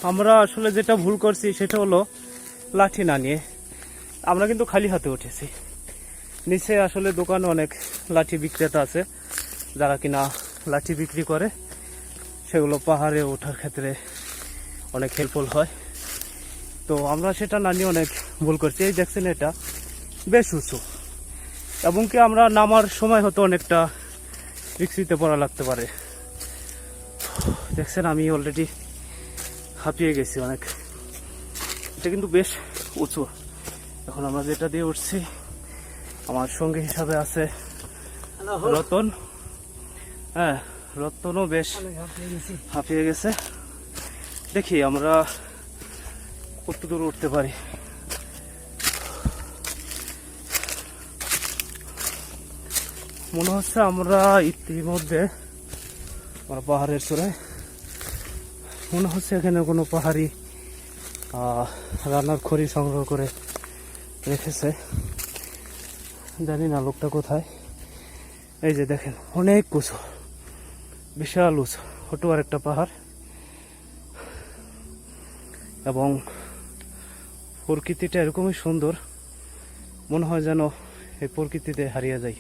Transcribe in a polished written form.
আমরা আসলে যেটা ভুল করছি সেটা হলো লাঠি না নিয়ে। আমরা কিন্তু খালি হাতে উঠেছি। নিচে আসলে দোকানে অনেক লাঠি বিক্রেতা আছে যারা কিনা লাঠি বিক্রি করে, সেগুলো পাহাড়ে ওঠার ক্ষেত্রে অনেক হেল্পফুল হয়। তো আমরা সেটা না নিয়ে অনেক ভুল করছি। এই দেখছেন এটা বেশ উঁচু, এবং কি আমরা নামার সময় হয়তো অনেকটা রিক্সিতে পড়া লাগতে পারে। দেখছেন আমি অলরেডি হাঁপিয়ে গেছি অনেক। এটা কিন্তু বেশ উঁচু। এখন আমরা যেটা দিয়ে উঠছি, আমার সঙ্গী হিসাবে আছে রতন। হ্যাঁ, রতনও বেশ হাঁপিয়ে গেছে। দেখি আমরা কত দূর উঠতে পারি। মনে হচ্ছে আমরা ইতিমধ্যে পাহাড়ের চূড়ায়। মনে হচ্ছে এখানে কোনো পাহাড়ি রান্নার খড়ি সংগ্রহ করে রেখেছে। জানি না লোকটা কোথায়। এই যে দেখেন অনেক উঁচু, বিশাল উঁচু, ছোটো আর একটা পাহাড়, এবং প্রকৃতিটা এরকমই সুন্দর, মনে হয় যেন এই প্রকৃতিতে হারিয়ে যায়।